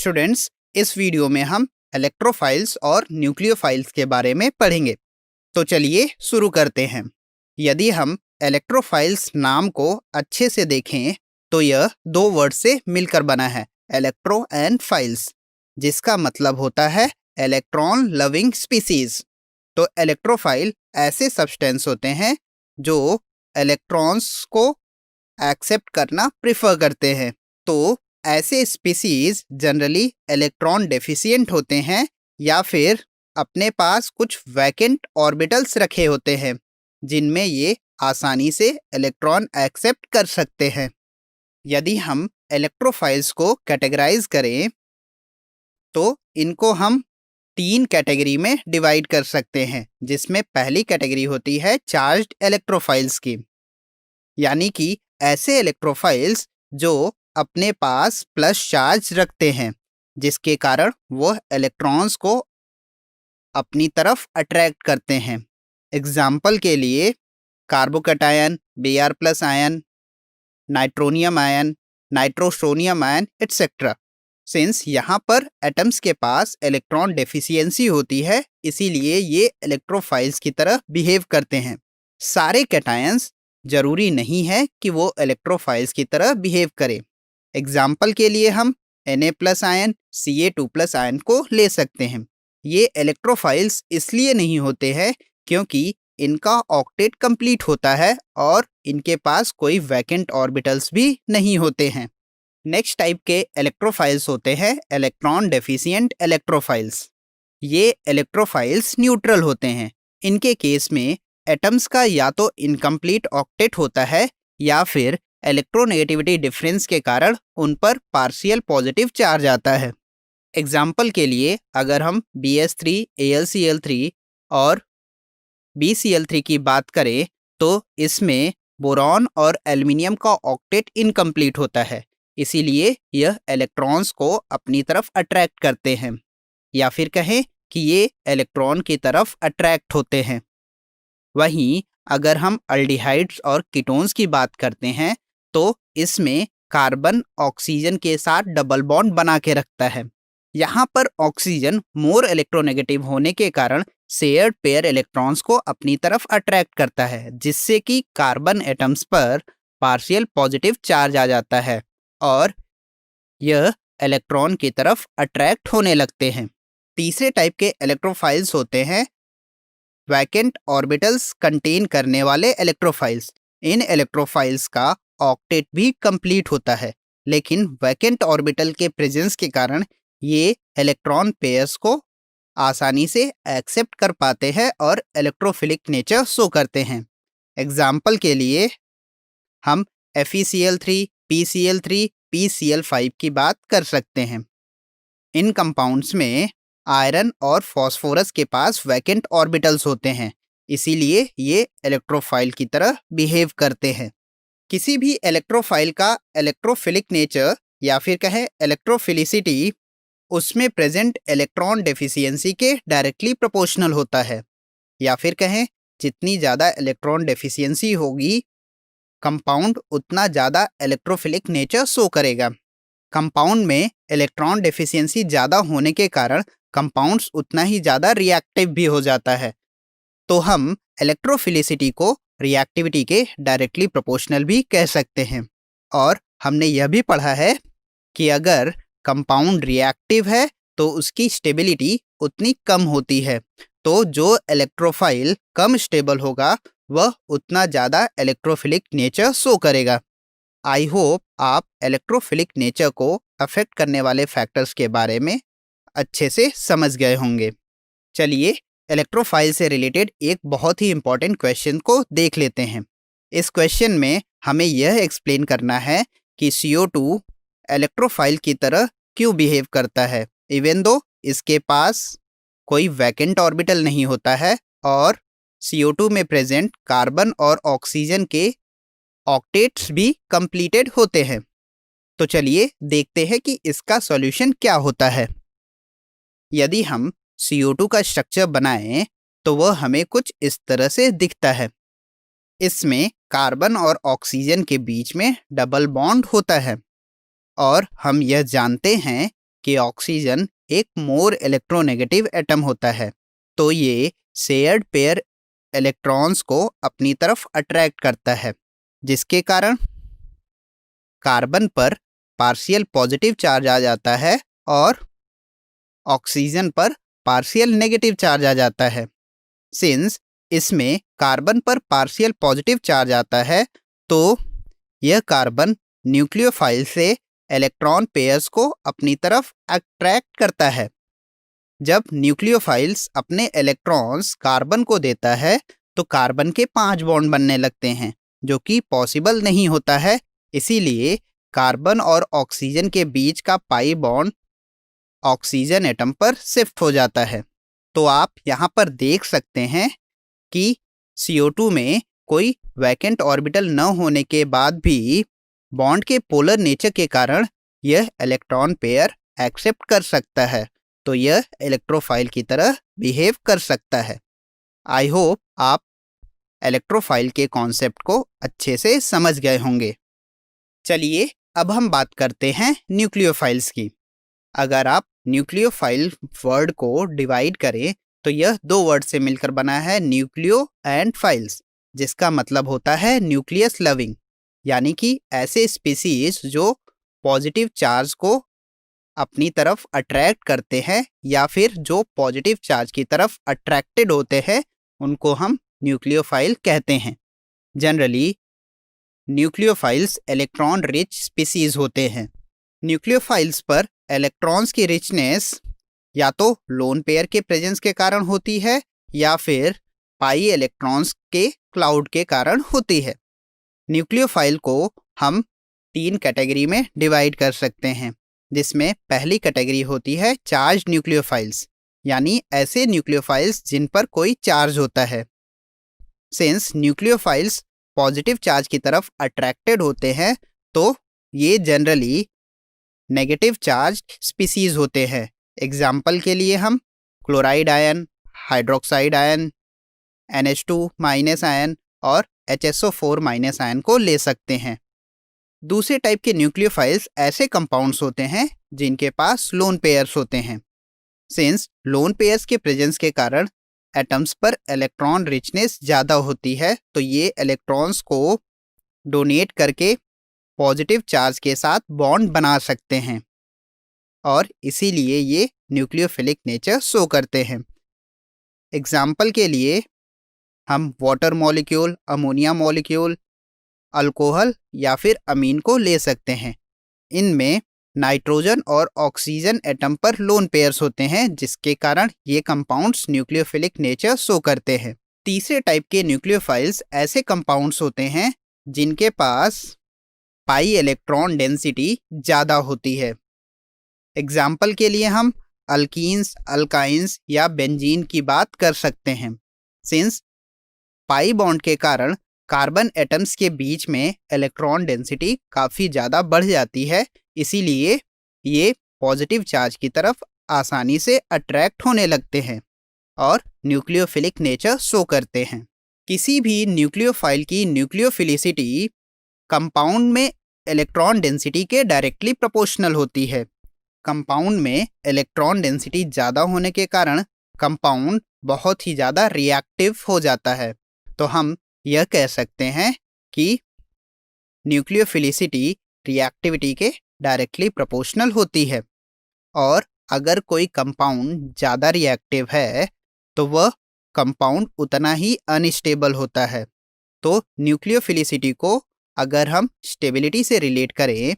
Students, इस video में हम इलेक्ट्रोफाइल्स और न्यूक्लियोफाइल्स के बारे में पढ़ेंगे। तो चलिए शुरू करते हैं। यदि हम इलेक्ट्रोफाइल्स नाम को अच्छे से देखें तो यह दो वर्ड से मिलकर बना है, इलेक्ट्रो एंड फाइल्स, जिसका मतलब होता है इलेक्ट्रॉन लविंग स्पीसीज। तो इलेक्ट्रोफाइल ऐसे सब्सटेंस होते हैं जो इलेक्ट्रॉन्स को एक्सेप्ट करना प्रिफर करते हैं। तो ऐसे स्पीसीज जनरली इलेक्ट्रॉन डेफिशिएंट होते हैं या फिर अपने पास कुछ वैकेंट ऑर्बिटल्स रखे होते हैं जिनमें ये आसानी से इलेक्ट्रॉन एक्सेप्ट कर सकते हैं। यदि हम इलेक्ट्रोफाइल्स को कैटेगराइज करें तो इनको हम 3 कैटेगरी में डिवाइड कर सकते हैं, जिसमें पहली कैटेगरी होती है चार्ज्ड इलेक्ट्रोफाइल्स की, यानी कि ऐसे इलेक्ट्रोफाइल्स जो अपने पास प्लस चार्ज रखते हैं, जिसके कारण वह इलेक्ट्रॉन्स को अपनी तरफ अट्रैक्ट करते हैं। एग्जाम्पल के लिए carbocation, Br plus ion, nitronium ion, nitrosonium ion etcetera. Since यहाँ पर एटम्स के पास इलेक्ट्रॉन डेफिशिएंसी होती है, इसीलिए ये इलेक्ट्रोफाइल्स की तरह बिहेव करते हैं। सारे कैटायंस जरूरी नहीं है कि वो इलेक्ट्रोफाइल्स की तरह बिहेव करें। एग्जाम्पल के लिए हम Na plus ion, Ca2 plus ion को ले सकते हैं। ये इलेक्ट्रोफाइल्स इसलिए नहीं होते हैं क्योंकि इनका ऑक्टेट कंप्लीट होता है और इनके पास कोई वैकेंट ऑर्बिटल्स भी नहीं होते हैं। नेक्स्ट टाइप के इलेक्ट्रोफाइल्स होते हैं इलेक्ट्रॉन डेफिशिएंट इलेक्ट्रोफाइल्स। ये इलेक्ट्रोफाइल्स न्यूट्रल होते हैं। इनके केस में एटम्स का या तो इनकम्प्लीट ऑक्टेट होता है या फिर इलेक्ट्रोनेगेटिविटी डिफरेंस के कारण उन पर पार्शियल पॉजिटिव चार्ज आता है। एग्जाम्पल के लिए अगर हम BS3, AlCl3 और BCl3 की बात करें तो इसमें बोरॉन और एल्युमिनियम का ऑक्टेट इनकम्प्लीट होता है, इसीलिए यह इलेक्ट्रॉन्स को अपनी तरफ अट्रैक्ट करते हैं, या फिर कहें कि ये इलेक्ट्रॉन की तरफ अट्रैक्ट होते हैं। वहीं अगर हम अल्डिहाइड्स और कीटोन्स की बात करते हैं तो इसमें कार्बन ऑक्सीजन के साथ डबल बॉन्ड बना के रखता है। यहाँ पर ऑक्सीजन मोर इलेक्ट्रोनेगेटिव होने के कारण शेयर्ड पेयर इलेक्ट्रॉन्स को अपनी तरफ अट्रैक्ट करता है, जिससे कि कार्बन एटम्स पर पार्शियल पॉजिटिव चार्ज आ जाता है और यह इलेक्ट्रॉन की तरफ अट्रैक्ट होने लगते हैं। तीसरे टाइप के इलेक्ट्रोफाइल्स होते हैं वैकेंट ऑर्बिटल्स कंटेन करने वाले इलेक्ट्रोफाइल्स। इन इलेक्ट्रोफाइल्स का ऑक्टेट भी कंप्लीट होता है, लेकिन वैकेंट ऑर्बिटल के प्रेजेंस के कारण ये इलेक्ट्रॉन पेयर्स को आसानी से एक्सेप्ट कर पाते हैं और इलेक्ट्रोफिलिक नेचर शो करते हैं। एग्जाम्पल के लिए हम FeCl3, PCl3, PCl5 की बात कर सकते हैं। इन कंपाउंड्स में आयरन और फास्फोरस के पास वैकेंट ऑर्बिटल्स होते हैं, इसीलिए ये इलेक्ट्रोफाइल की तरह बिहेव करते हैं। किसी भी इलेक्ट्रोफाइल का इलेक्ट्रोफिलिक नेचर या फिर कहें इलेक्ट्रोफिलिसिटी उसमें प्रेजेंट इलेक्ट्रॉन डेफिशिएंसी के डायरेक्टली प्रोपोर्शनल होता है, या फिर कहें जितनी ज़्यादा इलेक्ट्रॉन डेफिशिएंसी होगी कंपाउंड उतना ज़्यादा इलेक्ट्रोफिलिक नेचर शो करेगा। कंपाउंड में इलेक्ट्रॉन डेफिशिएंसी ज़्यादा होने के कारण कंपाउंड्स उतना ही ज़्यादा रिएक्टिव भी हो जाता है। तो हम इलेक्ट्रोफिलिसिटी को रिएक्टिविटी के डायरेक्टली प्रोपोर्शनल भी कह सकते हैं। और हमने यह भी पढ़ा है कि अगर कंपाउंड रिएक्टिव है तो उसकी स्टेबिलिटी उतनी कम होती है, तो जो इलेक्ट्रोफाइल कम स्टेबल होगा वह उतना ज़्यादा इलेक्ट्रोफिलिक नेचर शो करेगा। आई होप आप इलेक्ट्रोफिलिक नेचर को अफेक्ट करने वाले फैक्टर्स के बारे में अच्छे से समझ गए होंगे। चलिए इलेक्ट्रोफाइल से रिलेटेड एक बहुत ही इंपॉर्टेंट क्वेश्चन को देख लेते हैं। इस क्वेश्चन में हमें यह एक्सप्लेन करना है कि CO2 इलेक्ट्रोफाइल की तरह क्यों बिहेव करता है, इवन दो इसके पास कोई वैकेंट ऑर्बिटल नहीं होता है और CO2 में प्रेजेंट कार्बन और ऑक्सीजन के ऑक्टेट्स भी कंप्लीटेड होते हैं। तो चलिए देखते हैं कि इसका सॉल्यूशन क्या होता है। यदि हम CO2 का स्ट्रक्चर बनाएं तो वह हमें कुछ इस तरह से दिखता है। इसमें कार्बन और ऑक्सीजन के बीच में डबल बॉन्ड होता है और हम यह जानते हैं कि ऑक्सीजन एक मोर इलेक्ट्रोनेगेटिव एटम होता है, तो ये शेयर्ड पेयर इलेक्ट्रॉन्स को अपनी तरफ अट्रैक्ट करता है, जिसके कारण कार्बन पर पार्शियल पॉजिटिव चार्ज आ जाता है और ऑक्सीजन पर पार्शियल नेगेटिव चार्ज आ जाता है। सिंस इसमें कार्बन पर पार्शियल पॉजिटिव चार्ज आता है, तो यह कार्बन न्यूक्लियोफाइल से इलेक्ट्रॉन पेयर्स को अपनी तरफ अट्रैक्ट करता है। जब न्यूक्लियोफाइल्स अपने इलेक्ट्रॉन्स कार्बन को देता है, तो कार्बन के 5 बॉन्ड बनने लगते हैं, जो कि पॉसिबल नहीं होता है। इसीलिए कार्बन और ऑक्सीजन के बीच का पाई बॉन्ड ऑक्सीजन एटम पर शिफ्ट हो जाता है। तो आप यहाँ पर देख सकते हैं कि CO2 में कोई वैकेंट ऑर्बिटल न होने के बाद भी बॉन्ड के पोलर नेचर के कारण यह इलेक्ट्रॉन पेयर एक्सेप्ट कर सकता है, तो यह इलेक्ट्रोफाइल की तरह बिहेव कर सकता है। आई होप आप इलेक्ट्रोफाइल के कॉन्सेप्ट को अच्छे से समझ गए होंगे। चलिए अब हम बात करते हैं न्यूक्लियोफाइल्स की। अगर आप न्यूक्लियोफाइल वर्ड को डिवाइड करें तो यह 2 वर्ड से मिलकर बना है, न्यूक्लियो एंड फाइल्स, जिसका मतलब होता है न्यूक्लियस लविंग, यानी कि ऐसे स्पीसीज जो पॉजिटिव चार्ज को अपनी तरफ अट्रैक्ट करते हैं या फिर जो पॉजिटिव चार्ज की तरफ अट्रैक्टेड होते हैं, उनको हम न्यूक्लियोफाइल कहते हैं। Generally nucleophiles electron rich species होते हैं। न्यूक्लियोफाइल्स पर इलेक्ट्रॉन्स की रिचनेस या तो लोन पेयर के प्रेजेंस के कारण होती है या फिर पाई इलेक्ट्रॉन्स के क्लाउड के कारण होती है। न्यूक्लियोफाइल को हम 3 कैटेगरी में डिवाइड कर सकते हैं, जिसमें पहली कैटेगरी होती है चार्ज न्यूक्लियोफाइल्स, यानी ऐसे न्यूक्लियोफाइल्स जिन पर कोई चार्ज होता है। सिंस न्यूक्लियोफाइल्स पॉजिटिव चार्ज की तरफ अट्रैक्टेड होते हैं, तो ये जनरली नेगेटिव चार्ज स्पीसीज होते हैं। एग्जाम्पल के लिए हम chloride ion, hydroxide ion, NH2- ion और HSO4- आयन को ले सकते हैं। दूसरे टाइप के न्यूक्लियोफाइल्स ऐसे कंपाउंड्स होते हैं जिनके पास लोन पेयर्स होते हैं। सिंस लोन पेयर्स के प्रेजेंस के कारण एटम्स पर इलेक्ट्रॉन रिचनेस ज़्यादा होती है, तो ये इलेक्ट्रॉन्स को डोनेट करके पॉजिटिव चार्ज के साथ बॉन्ड बना सकते हैं और इसीलिए ये न्यूक्लियोफिलिक नेचर शो करते हैं। एग्जाम्पल के लिए हम water molecule, ammonia molecule, alcohol या फिर अमीन को ले सकते हैं। इनमें नाइट्रोजन और ऑक्सीजन एटम पर लोन पेयर्स होते हैं, जिसके कारण ये कंपाउंड्स न्यूक्लियोफिलिक नेचर शो करते हैं। तीसरे टाइप के न्यूक्लियोफाइल्स ऐसे कंपाउंड्स होते हैं जिनके पास पाई इलेक्ट्रॉन डेंसिटी ज़्यादा होती है। एग्जाम्पल के लिए हम अल्कीन्स, अल्काइंस या बेंजीन की बात कर सकते हैं। सिंस पाई बॉन्ड के कारण कार्बन एटम्स के बीच में इलेक्ट्रॉन डेंसिटी काफ़ी ज़्यादा बढ़ जाती है, इसीलिए ये पॉजिटिव चार्ज की तरफ आसानी से अट्रैक्ट होने लगते हैं और न्यूक्लियोफिलिक नेचर शो करते हैं। किसी भी न्यूक्लियोफाइल की न्यूक्लियोफिलिसिटी कंपाउंड में इलेक्ट्रॉन डेंसिटी के डायरेक्टली प्रोपोर्शनल होती है। कंपाउंड में इलेक्ट्रॉन डेंसिटी ज़्यादा होने के कारण कंपाउंड बहुत ही ज़्यादा रिएक्टिव हो जाता है, तो हम यह कह सकते हैं कि न्यूक्लियोफिलिसिटी रिएक्टिविटी के डायरेक्टली प्रोपोर्शनल होती है। और अगर कोई कंपाउंड ज़्यादा रिएक्टिव है तो वह कंपाउंड उतना ही अनस्टेबल होता है। तो न्यूक्लियोफिलिसिटी को अगर हम स्टेबिलिटी से रिलेट करें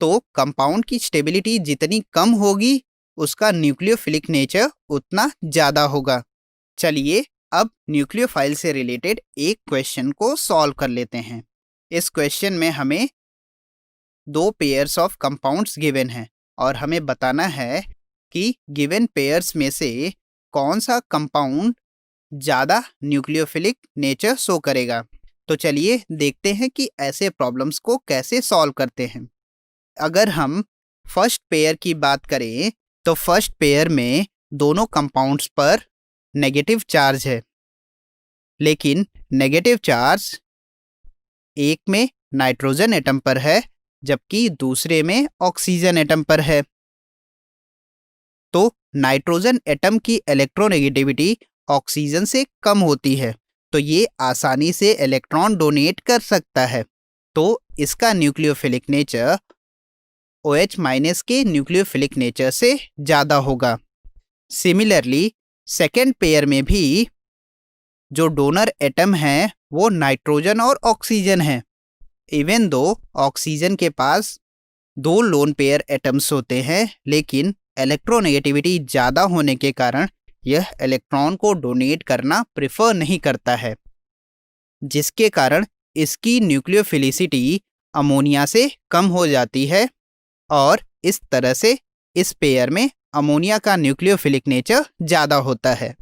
तो कंपाउंड की स्टेबिलिटी जितनी कम होगी उसका न्यूक्लियोफिलिक नेचर उतना ज़्यादा होगा। चलिए अब न्यूक्लियोफाइल से रिलेटेड एक क्वेश्चन को सॉल्व कर लेते हैं। इस क्वेश्चन में हमें 2 पेयर्स ऑफ कंपाउंड्स गिवन हैं और हमें बताना है कि गिवन पेयर्स में से कौन सा कंपाउंड ज़्यादा न्यूक्लियोफिलिक नेचर शो करेगा। तो चलिए देखते हैं कि ऐसे प्रॉब्लम्स को कैसे सॉल्व करते हैं। अगर हम फर्स्ट पेयर की बात करें तो फर्स्ट पेयर में दोनों कंपाउंड्स पर नेगेटिव चार्ज है, लेकिन नेगेटिव चार्ज एक में नाइट्रोजन एटम पर है जबकि दूसरे में ऑक्सीजन एटम पर है। तो नाइट्रोजन एटम की इलेक्ट्रोनेगेटिविटी ऑक्सीजन से कम होती है, तो ये आसानी से इलेक्ट्रॉन डोनेट कर सकता है। तो इसका न्यूक्लियोफिलिक नेचर OH- के न्यूक्लियोफिलिक नेचर से ज़्यादा होगा। सिमिलरली सेकेंड पेयर में भी जो डोनर एटम है वो नाइट्रोजन और ऑक्सीजन है। इवन दो ऑक्सीजन के पास 2 लोन पेयर एटम्स होते हैं, लेकिन इलेक्ट्रोनेगेटिविटी ज़्यादा होने के कारण यह इलेक्ट्रॉन को डोनेट करना प्रेफर नहीं करता है, जिसके कारण इसकी न्यूक्लियोफिलिसिटी अमोनिया से कम हो जाती है और इस तरह से इस पेयर में अमोनिया का न्यूक्लियोफिलिक नेचर ज़्यादा होता है।